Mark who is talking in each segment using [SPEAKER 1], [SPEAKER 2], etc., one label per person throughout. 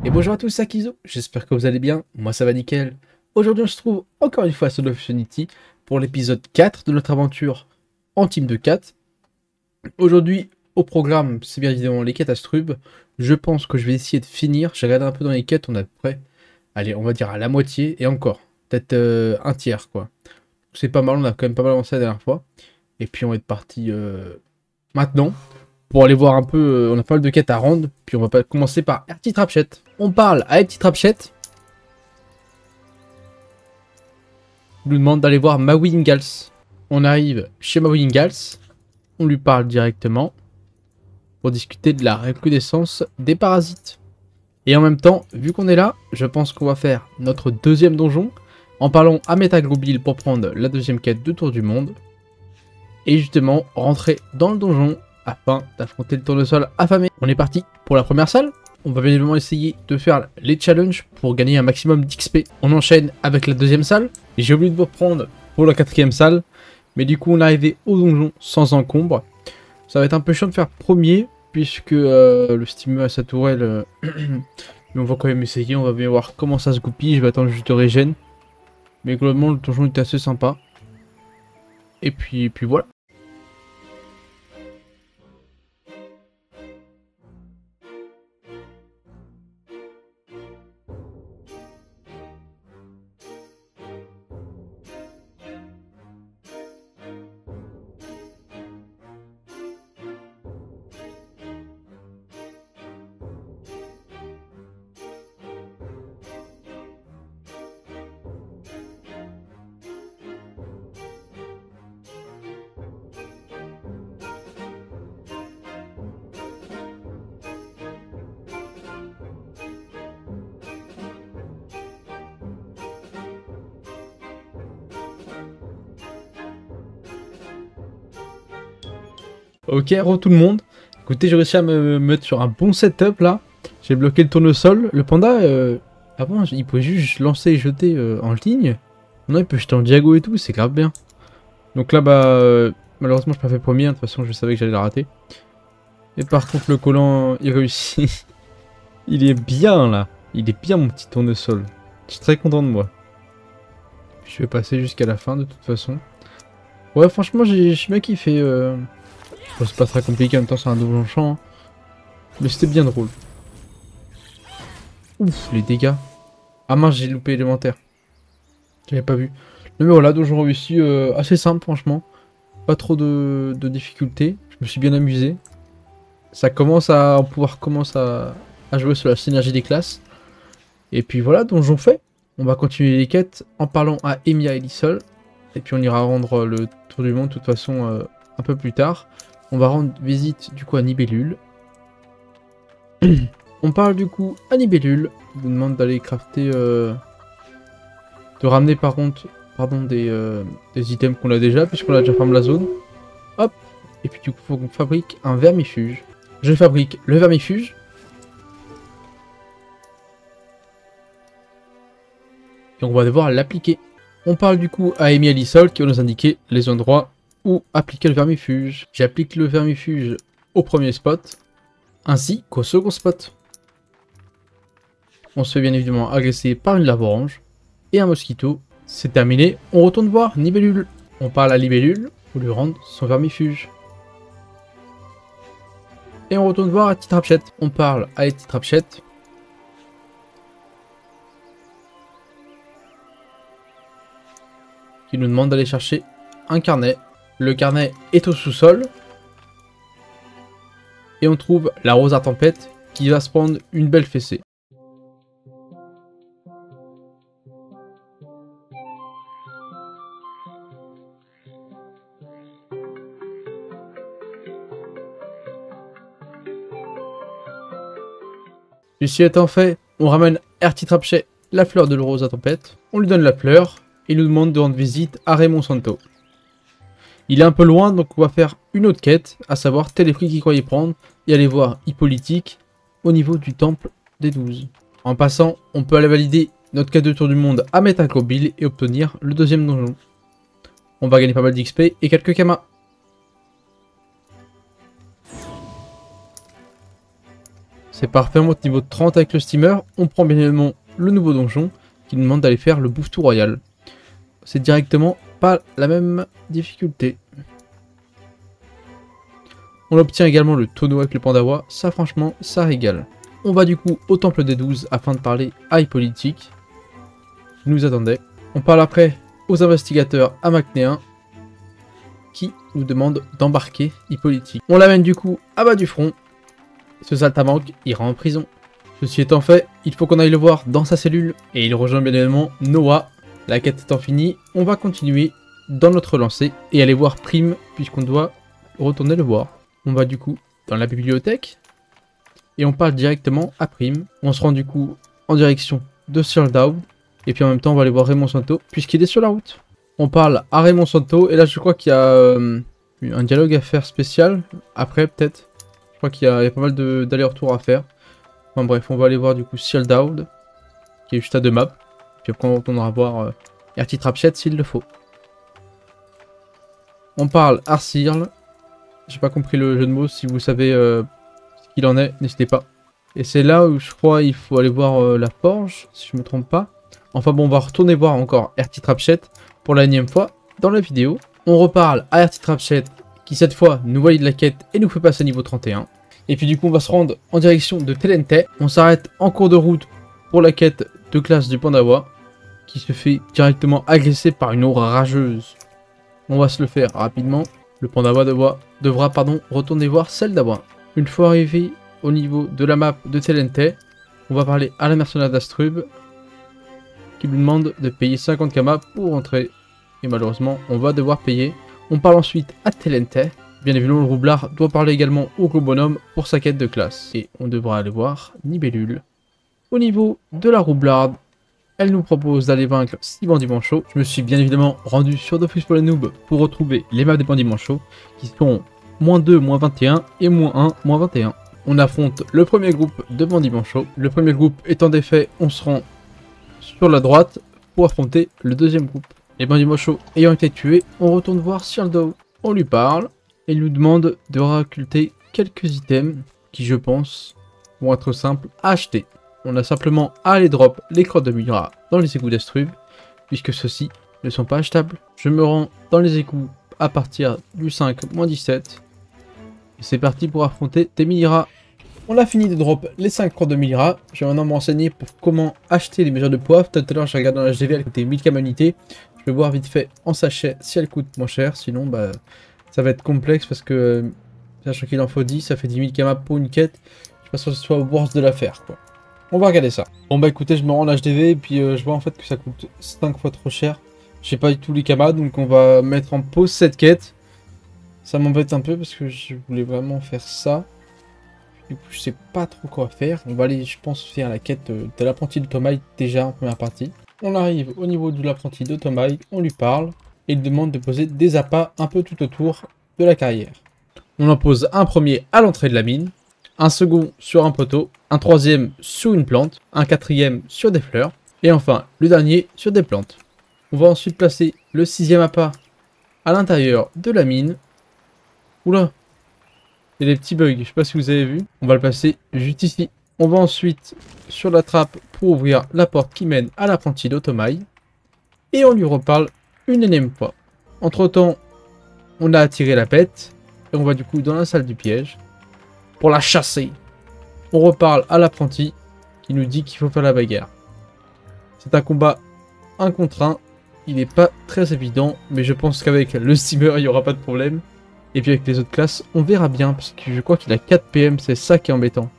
[SPEAKER 1] Et bonjour à tous, c'est Akizo, j'espère que vous allez bien, moi ça va nickel. Aujourd'hui on se trouve encore une fois sur Love Unity pour l'épisode 4 de notre aventure en team de 4. Aujourd'hui au programme, c'est bien évidemment les quêtes à Strub. Je pense que je vais essayer de finir, j'ai regardé un peu dans les quêtes, on est à peu près, allez on va dire à la moitié et encore, peut-être un tiers quoi. C'est pas mal, on a quand même pas mal avancé la dernière fois. Et puis on va être parti maintenant. Pour aller voir un peu, on a pas mal de quêtes à rendre, puis on va pas commencer par Petit Trapchet. On parle à Petit Trapchet. Il nous demande d'aller voir Maui Ingalls. On arrive chez Maui Ingalls, on lui parle directement pour discuter de la recrudescence des parasites. Et en même temps, vu qu'on est là, je pense qu'on va faire notre deuxième donjon en parlant à Metaglobile pour prendre la deuxième quête de Tour du Monde. Et justement, rentrer dans le donjon afin d'affronter le tournesol affamé. On est parti pour la première salle. On va bien évidemment essayer de faire les challenges pour gagner un maximum d'XP. On enchaîne avec la deuxième salle. J'ai oublié de vous reprendre pour la quatrième salle. Mais du coup, on est arrivé au donjon sans encombre. Ça va être un peu chiant de faire premier, puisque le steamer a sa tourelle. Mais on va quand même essayer. On va bien voir comment ça se goupille. Je vais attendre juste de régène. Mais globalement, le donjon est assez sympa. Et puis voilà. Ok, re tout le monde. Écoutez, j'ai réussi à me mettre sur un bon setup là. J'ai bloqué le tournesol. Le panda, avant, il pouvait juste lancer et jeter en ligne. Non, il peut jeter en diago et tout, c'est grave bien. Donc là, bah, malheureusement, je n'ai pas fait premier. De toute façon, je savais que j'allais la rater. Et par contre, le collant, il réussit. Il est bien là. Il est bien, mon petit tournesol. Je suis très content de moi. Je vais passer jusqu'à la fin de toute façon. Ouais, franchement, j'ai bien kiffé. Bon, c'est pas très compliqué, en même temps c'est un double champ. Hein. Mais c'était bien drôle. Ouf, les dégâts. Ah mince, j'ai loupé élémentaire. J'avais pas vu. Mais voilà, donjon réussi, assez simple franchement. Pas trop de difficultés. Je me suis bien amusé. Ça commence à... On pouvoir commencer à jouer sur la synergie des classes. Et puis voilà, donjon fait. On va continuer les quêtes en parlant à Emilia et Lissol. Et puis on ira rendre le tour du monde de toute façon un peu plus tard. On va rendre visite du coup à Nibellule. On parle du coup à Nibellule. Il nous demande d'aller crafter... de ramener par contre pardon, des items qu'on a déjà, puisqu'on a déjà farm la zone. Hop. Et puis du coup, il faut qu'on fabrique un vermifuge. Je fabrique le vermifuge. Et on va devoir l'appliquer. On parle du coup à Amy Alisol qui va nous indiquer les endroits où appliquer le vermifuge. J'applique le vermifuge au premier spot, ainsi qu'au second spot. On se fait bien évidemment agresser par une lave orange et un mosquito. C'est terminé, on retourne voir Nibellule. On parle à Nibellule pour lui rendre son vermifuge. Et on retourne voir Petit Trapchet. On parle à Petit Trapchet. Qui nous demande d'aller chercher un carnet. Le carnet est au sous-sol. Et on trouve la rose à tempête qui va se prendre une belle fessée. Ceci étant fait, on ramène Petit Trapchet la fleur de la rose à tempête. On lui donne la fleur et il nous demande de rendre visite à Raymond Santo. Il est un peu loin, donc on va faire une autre quête, à savoir Téléprix qu'il croyait prendre, et aller voir Hippolytique au niveau du temple des 12. En passant, on peut aller valider notre quête de tour du monde à Metaglobile et obtenir le deuxième donjon. On va gagner pas mal d'XP et quelques kamas. C'est parfait, on monte niveau 30 avec le steamer. On prend bien évidemment le nouveau donjon qui nous demande d'aller faire le Bouffe tout royal. C'est directement pas la même difficulté. On obtient également le tonneau avec le Pandawa. Ça franchement, ça régale. On va du coup au temple des 12 afin de parler à Hippolytique, qui nous attendait. On parle après aux investigateurs à Macnéen, qui nous demandent d'embarquer Hippolytique. On l'amène du coup à bas du front. Ce saltamanque ira en prison. Ceci étant fait, il faut qu'on aille le voir dans sa cellule. Et il rejoint bien évidemment Noah. La quête étant finie, on va continuer dans notre lancée et aller voir Prime, puisqu'on doit retourner le voir. On va du coup dans la bibliothèque. Et on parle directement à Prime. On se rend du coup en direction de Soldau. Et puis en même temps, on va aller voir Raymond Santo, puisqu'il est sur la route. On parle à Raymond Santo. Et là, je crois qu'il y a un dialogue à faire spécial. Après, peut-être. Je crois qu'il y a pas mal d'allers-retours à faire. Enfin bref, on va aller voir du coup Soldau, qui est juste à 2 maps. Puis après, on retournera voir RT Trapchet s'il le faut. On parle Arsirl. J'ai pas compris le jeu de mots. Si vous savez ce qu'il en est, n'hésitez pas. Et c'est là où je crois il faut aller voir la forge, si je me trompe pas. Enfin bon, on va retourner voir encore RT Trapchet pour la énième fois dans la vidéo. On reparle à RT Trapchet qui cette fois nous valide la quête et nous fait passer niveau 31. Et puis du coup on va se rendre en direction de Telente. On s'arrête en cours de route pour la quête de classe du Pandawa, qui se fait directement agresser par une eau rageuse. On va se le faire rapidement. Le Pandawa devra retourner voir Zeldawa. Une fois arrivé au niveau de la map de Telente, on va parler à la mercenaire d'Astrub, qui lui demande de payer 50 Kama pour entrer. Et malheureusement, on va devoir payer. On parle ensuite à Telente. Bien évidemment, le roublard doit parler également au gros bonhomme pour sa quête de classe. Et on devra aller voir Nibellule. Au niveau de la roublarde, elle nous propose d'aller vaincre 6 bandits manchots. Je me suis bien évidemment rendu sur Dofus pour les noobs pour retrouver les maps des bandits manchots, qui sont -2, -21 et -1, -21. On affronte le premier groupe de bandits manchots. Le premier groupe étant défait, on se rend sur la droite pour affronter le deuxième groupe. Les bandits manchots ayant été tués, on retourne voir Soldau. On lui parle et il nous demande de réocculter quelques items qui, je pense, vont être simples à acheter. On a simplement à aller drop les crottes de Mura dans les égouts d'Astrub, puisque ceux-ci ne sont pas achetables. Je me rends dans les égouts à partir du 5-17. Et c'est parti pour affronter des Mira. On a fini de drop les 5 crottes de Mira. Je vais maintenant me renseigner pour comment acheter les mesures de poivre. Tout à l'heure, j'ai regardé dans la HDV, elle coûtait 1000 K-Unité. Je vais voir vite fait en sachet si elle coûte moins cher. Sinon, bah, ça va être complexe parce que, sachant qu'il en faut 10, ça fait 10 000 Kama pour une quête. Je suis pas sûr que ce soit au bourse de l'affaire, quoi. On va regarder ça. Bon bah écoutez, je me rends en HDV et puis je vois en fait que ça coûte 5 fois trop cher. J'ai pas du tout les Kama, donc on va mettre en pause cette quête. Ça m'embête un peu parce que je voulais vraiment faire ça. Du coup, je sais pas trop quoi faire. On va aller, je pense, faire la quête de l'apprenti de Tomai déjà en première partie. On arrive au niveau de l'apprenti de Tomai, on lui parle et il demande de poser des appâts un peu tout autour de la carrière. On en pose un premier à l'entrée de la mine, un second sur un poteau, un troisième sur une plante, un quatrième sur des fleurs, et enfin le dernier sur des plantes. On va ensuite placer le 6e appât à l'intérieur de la mine. Oula, il y a des petits bugs, je sais pas si vous avez vu. On va le placer juste ici. On va ensuite sur la trappe pour ouvrir la porte qui mène à l'apprenti d'Otomai. Et on lui reparle une énième fois. Entre temps, on a attiré la bête. Et on va du coup dans la salle du piège pour la chasser. On reparle à l'apprenti qui nous dit qu'il faut faire la bagarre. C'est un combat 1 contre 1. Il n'est pas très évident, mais je pense qu'avec le steamer, il n'y aura pas de problème. Et puis avec les autres classes, on verra bien, parce que je crois qu'il a 4 PM, c'est ça qui est embêtant.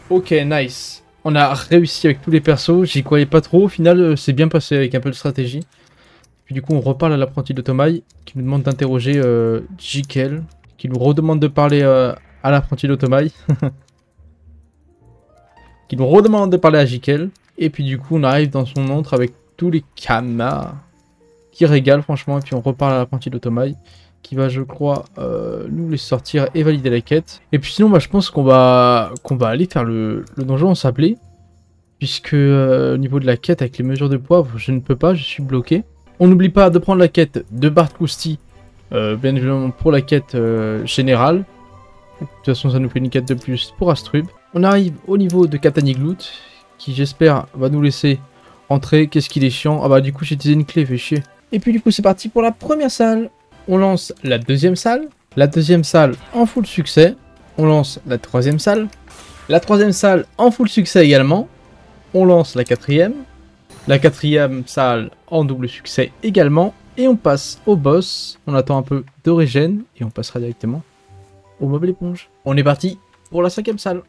[SPEAKER 1] Ok, nice. On a réussi avec tous les persos, j'y croyais pas trop, au final c'est bien passé avec un peu de stratégie. Puis du coup on reparle à l'apprenti de Tomaï, qui nous demande d'interroger Jikel, qui nous redemande de parler à l'apprenti de Tomaï. Qui nous redemande de parler à Jikel. Et puis du coup on arrive dans son antre avec tous les canards, qui régalent franchement, et puis on reparle à l'apprenti de Tomaï, qui va je crois nous les sortir et valider la quête. Et puis sinon bah, je pense qu'on va aller faire le donjon en sablé. Puisque au niveau de la quête avec les mesures de poivre, je ne peux pas, je suis bloqué. On n'oublie pas de prendre la quête de Bart Krusty, bien évidemment pour la quête générale. De toute façon ça nous fait une quête de plus pour Astrub. On arrive au niveau de Katanigloot, qui j'espère va nous laisser entrer. Qu'est-ce qu'il est chiant. Ah bah du coup j'ai utilisé une clé, fait chier. Et puis du coup c'est parti pour la première salle. On lance la deuxième salle. La deuxième salle en full succès. On lance la troisième salle. La troisième salle en full succès également. On lance la quatrième salle en double succès également, et on passe au boss. On attend un peu d'origine et on passera directement au mob éponge. On est parti pour la cinquième salle.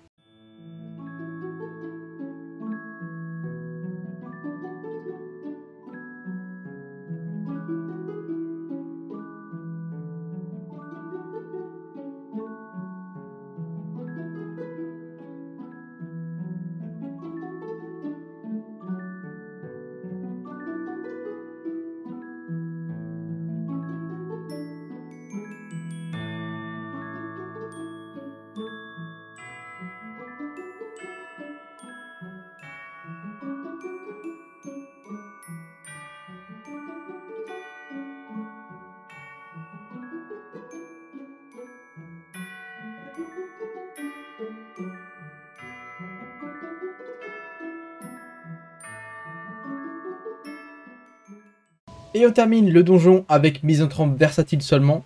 [SPEAKER 1] Et on termine le donjon avec Misanthrope versatile seulement.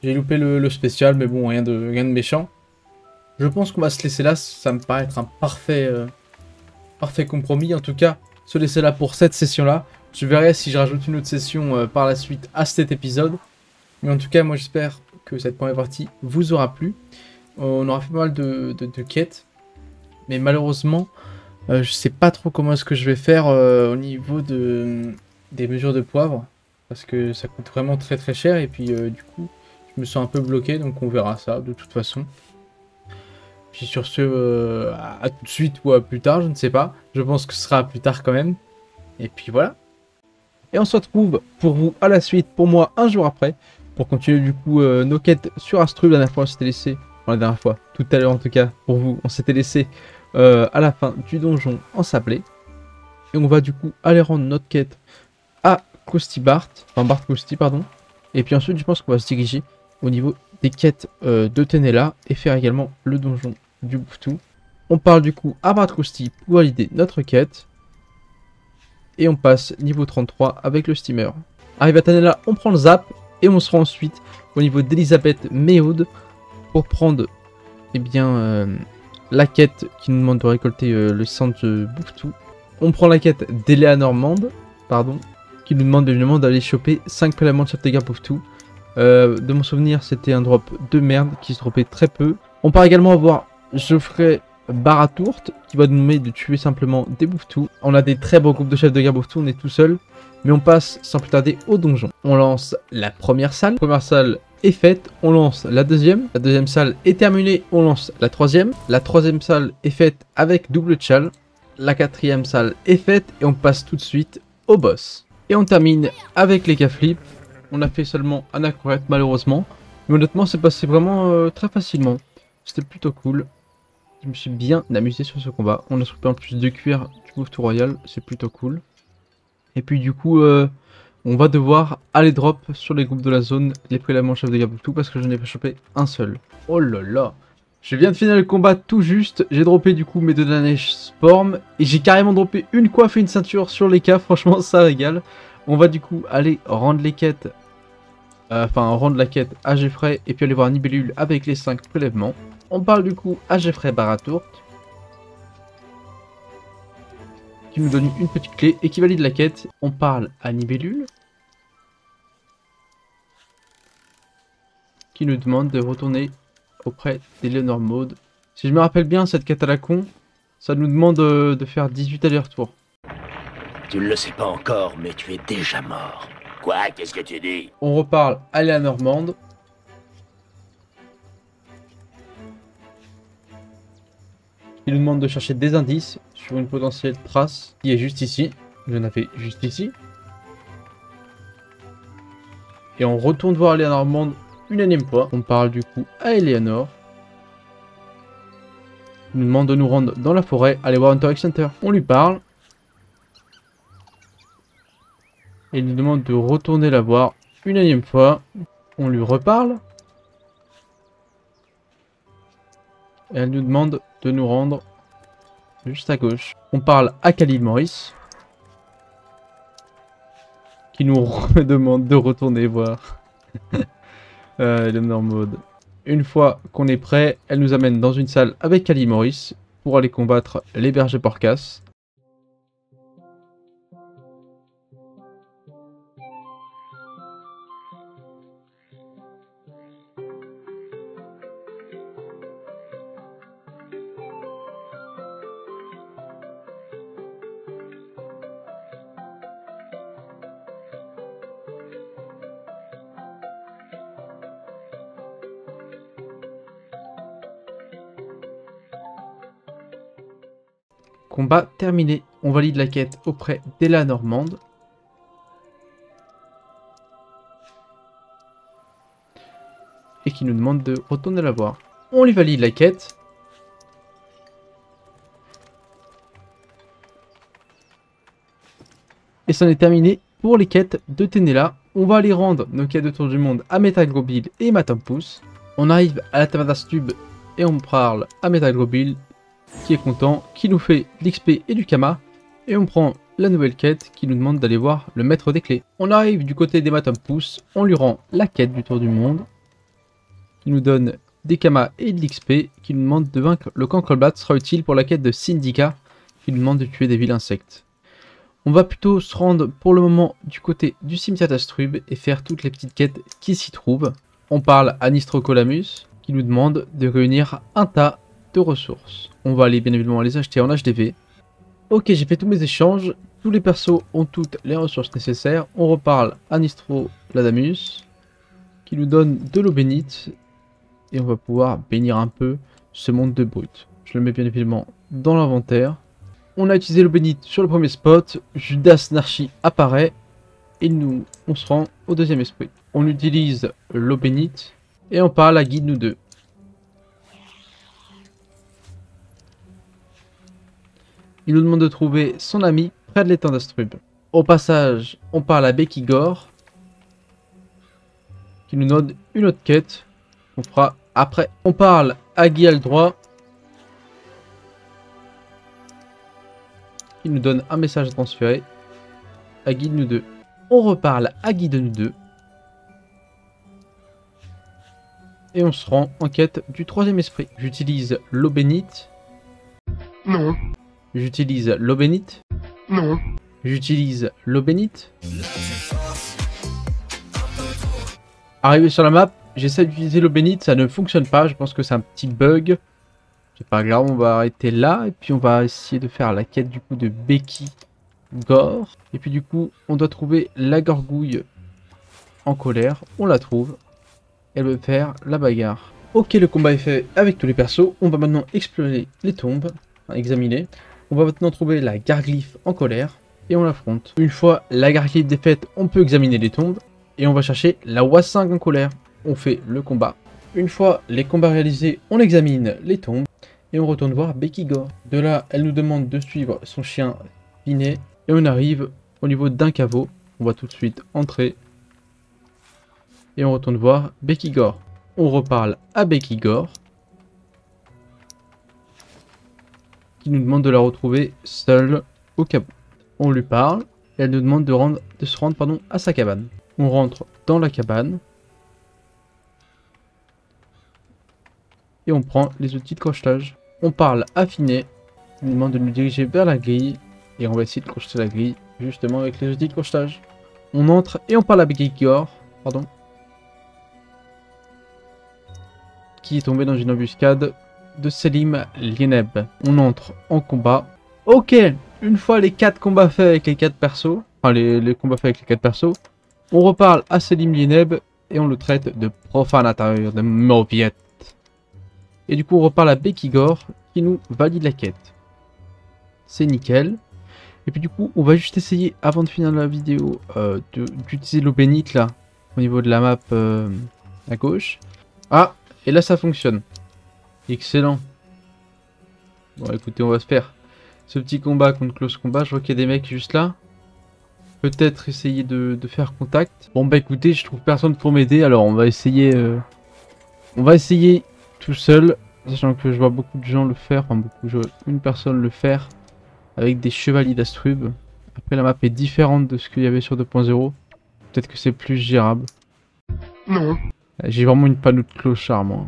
[SPEAKER 1] J'ai loupé le spécial, mais bon, rien de méchant. Je pense qu'on va se laisser là, ça me paraît être un parfait compromis. En tout cas, se laisser là pour cette session-là. Je verrai si je rajoute une autre session par la suite à cet épisode. Mais en tout cas, moi j'espère que cette première partie vous aura plu. On aura fait pas mal de quêtes. Mais malheureusement, je sais pas trop comment est-ce que je vais faire au niveau des mesures de poivre. Parce que ça coûte vraiment très très cher. Et puis du coup, je me sens un peu bloqué. Donc on verra ça de toute façon. Puis sur ce, à tout de suite ou à plus tard, je ne sais pas. Je pense que ce sera plus tard quand même. Et puis voilà. Et on se retrouve pour vous à la suite, pour moi un jour après, pour continuer du coup nos quêtes sur Astrub. La dernière fois on s'était laissé, enfin, la dernière fois, tout à l'heure en tout cas, pour vous, on s'était laissé à la fin du donjon en sablé. Et on va du coup aller rendre notre quête à Krusty Bart, enfin Bart Krusty pardon. Et puis ensuite je pense qu'on va se diriger au niveau des quêtes de Tenella et faire également le donjon du Bouftou. On parle du coup à Bart Krusty pour valider notre quête. Et on passe niveau 33 avec le steamer. Arrivé à Tenella, on prend le zap et on se rend ensuite au niveau d'Elisabeth Méaude pour prendre eh bien, la quête qui nous demande de récolter le centre de Bouftou. On prend la quête d'Eleanor Mande, pardon, qui nous demande évidemment d'aller choper 5 prélèvements de chef de guerre Bouftou. De mon souvenir, c'était un drop de merde qui se dropait très peu. On part également voir Geoffrey Baratourt qui va nous demander de tuer simplement des Bouftou. On a des très beaux groupes de chefs de guerre Bouftou, on est tout seul. Mais on passe sans plus tarder au donjon. On lance la première salle. La première salle est faite, on lance la deuxième. La deuxième salle est terminée, on lance la troisième. La troisième salle est faite avec double tchal. La quatrième salle est faite et on passe tout de suite au boss. Et on termine avec les K-flips. On a fait seulement un accurate malheureusement. Mais honnêtement c'est passé vraiment très facilement. C'était plutôt cool. Je me suis bien amusé sur ce combat. On a chopé en plus de cuir du Bouftou Royal. C'est plutôt cool. Et puis du coup on va devoir aller drop sur les groupes de la zone les prélèvements chef de guerre Bouftou parce que je n'ai pas chopé un seul. Oh là là. Je viens de finir le combat tout juste. J'ai droppé du coup mes deux derniers sporms. Et j'ai carrément droppé une coiffe et une ceinture sur les cas. Franchement ça régale. On va du coup aller rendre les quêtes. Enfin rendre la quête à Geoffrey. Et puis aller voir Nibelule avec les 5 prélèvements. On parle du coup à Geoffrey Baratourt. Qui nous donne une petite clé et qui valide la quête. On parle à Nibelule. Qui nous demande de retourner auprès d'Eleanor Maude. Si je me rappelle bien, cette quête à la con, Ça nous demande de faire 18 allers-retours.
[SPEAKER 2] Tu ne le sais pas encore, mais tu es déjà mort. Quoi? Qu'est-ce que tu dis?
[SPEAKER 1] On reparle à la normande. Il nous demande de chercher des indices sur une potentielle trace qui est juste ici. Il en a fait juste ici. Et on retourne voir la normande une énième fois. On parle du coup à Eleanor. Il nous demande de nous rendre dans la forêt, aller voir Hunter x Hunter. On lui parle. Et il nous demande de retourner la voir une énième fois. On lui reparle. Et elle nous demande de nous rendre juste à gauche. On parle à Khalid Morris. Qui nous demande de retourner voir Eleanor Maud. Une fois qu'on est prêt, elle nous amène dans une salle avec Khalid Morris pour aller combattre les bergers porcas. Combat terminé. On valide la quête auprès d'Ella Normande. Et qui nous demande de retourner la voir. On lui valide la quête. Et c'en est terminé pour les quêtes de Tenella. On va aller rendre nos quêtes de tour du monde à Metagrobil et Matampus. On arrive à la taverne d'Astube et on parle à Metagrobil, qui est content, qui nous fait l'XP et du Kama, et on prend la nouvelle quête qui nous demande d'aller voir le maître des clés. On arrive du côté des Matampus, on lui rend la quête du tour du monde, qui nous donne des Kama et de l'XP, qui nous demande de vaincre le Cancrelbat, sera utile pour la quête de Syndicat, qui nous demande de tuer des villes insectes. On va plutôt se rendre pour le moment du côté du cimetière d'Astrub et faire toutes les petites quêtes qui s'y trouvent. On parle à Nistrocolamus, qui nous demande de réunir un tas de ressources. On va aller bien évidemment les acheter en HDV. Ok, j'ai fait tous mes échanges. Tous les persos ont toutes les ressources nécessaires. On reparle à Nistroladamus, qui nous donne de l'eau bénite. Et on va pouvoir bénir un peu ce monde de brut. Je le mets bien évidemment dans l'inventaire. On a utilisé l'eau bénite sur le premier spot. Judas Narchi apparaît. Et nous, on se rend au deuxième esprit. On utilise l'eau bénite. Et on parle à Guide nous deux. Il nous demande de trouver son ami près de l'étang d'Astrub. Au passage, on parle à Becky Gore, qui nous donne une autre quête qu'on fera après. On parle à Guy Aldroit, qui nous donne un message à transférer à Guy de nous deux. On reparle à Guy de nous deux. Et on se rend en quête du troisième esprit. J'utilise l'eau bénite.
[SPEAKER 3] Non.
[SPEAKER 1] J'utilise l'eau bénite.
[SPEAKER 3] Non.
[SPEAKER 1] J'utilise l'eau bénite. Arrivé sur la map, j'essaie d'utiliser l'eau bénite, ça ne fonctionne pas. Je pense que c'est un petit bug. C'est pas grave, on va arrêter là. Et puis on va essayer de faire la quête du coup de Becky Gore. Et puis du coup, on doit trouver la gargouille en colère. On la trouve. Elle veut faire la bagarre. Ok, le combat est fait avec tous les persos. On va maintenant explorer les tombes. Enfin, examiner. On va maintenant trouver la Garglyphe en colère et on l'affronte. Une fois la Garglyphe défaite, on peut examiner les tombes et on va chercher la Wasing en colère. On fait le combat. Une fois les combats réalisés, on examine les tombes et on retourne voir Becky Gore. De là, elle nous demande de suivre son chien Finet et on arrive au niveau d'un caveau. On va tout de suite entrer et on retourne voir Becky Gore. On reparle à Becky Gore, qui nous demande de la retrouver seule au caveau. On lui parle et elle nous demande de se rendre à sa cabane. On rentre dans la cabane et on prend les outils de crochetage. On parle à Finet, il nous demande de nous diriger vers la grille et on va essayer de crocheter la grille justement avec les outils de crochetage. On entre et on parle à Becky Gore, qui est tombé dans une embuscade de Selim Lieneb. On entre en combat. Ok, une fois les 4 combats faits avec les 4 persos, enfin les combats faits avec les 4 persos, on reparle à Selim Lieneb et on le traite de profanateur de mauviette. Et du coup on reparle à Bekigor qui nous valide la quête. C'est nickel. Et puis du coup on va juste essayer avant de finir la vidéo d'utiliser l'eau bénite là au niveau de la map à gauche. Ah, et là ça fonctionne. Excellent. Bon écoutez, on va se faire ce petit combat contre Close Combat. Je vois qu'il y a des mecs juste là. Peut-être essayer de faire contact. Bon bah écoutez, je trouve personne pour m'aider, alors on va essayer tout seul, sachant que je vois beaucoup de gens le faire, enfin beaucoup, je vois une personne le faire avec des chevaliers d'Astrub. Après la map est différente de ce qu'il y avait sur 2.0. Peut-être que c'est plus gérable.
[SPEAKER 3] Non.
[SPEAKER 1] J'ai vraiment une panneau de clochard moi.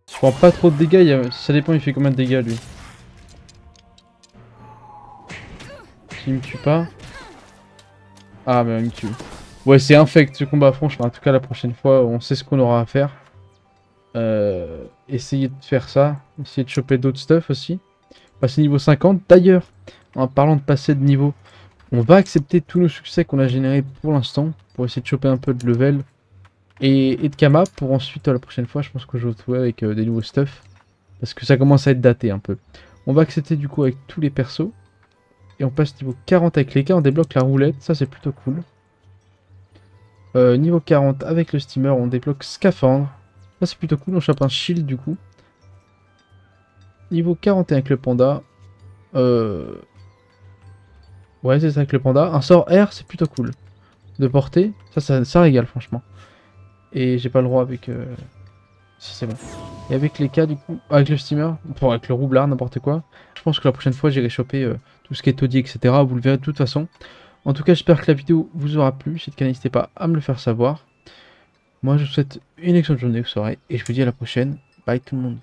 [SPEAKER 1] Je prends pas trop de dégâts, ça dépend il fait combien de dégâts lui. S'il me tue pas... Ah mais il me tue. Ouais c'est infect ce combat franchement, en tout cas la prochaine fois on sait ce qu'on aura à faire. Essayer de faire ça, essayer de choper d'autres stuff aussi. Passer niveau 50, d'ailleurs, en parlant de passer de niveau, on va accepter tous nos succès qu'on a générés pour l'instant, pour essayer de choper un peu de level. Et de Kama pour ensuite la prochaine fois je pense que je vais retrouver avec des nouveaux stuff. Parce que ça commence à être daté un peu. On va accepter du coup avec tous les persos. Et on passe niveau 40 avec les cas, on débloque la roulette, ça c'est plutôt cool. Niveau 40 avec le steamer on débloque scaphandre. Ça c'est plutôt cool, on chope un shield du coup. Niveau 41 avec le panda. Ouais c'est ça avec le panda. Un sort R c'est plutôt cool. De portée, ça régale franchement. Et j'ai pas le droit avec... Si c'est bon. Et avec les cas du coup, avec le steamer, enfin avec le roublard, n'importe quoi. Je pense que la prochaine fois j'irai choper tout ce qui est taudis, etc. Vous le verrez de toute façon. En tout cas j'espère que la vidéo vous aura plu. Si c'est le cas n'hésitez pas à me le faire savoir. Moi je vous souhaite une excellente journée ou soirée. Et je vous dis à la prochaine. Bye tout le monde.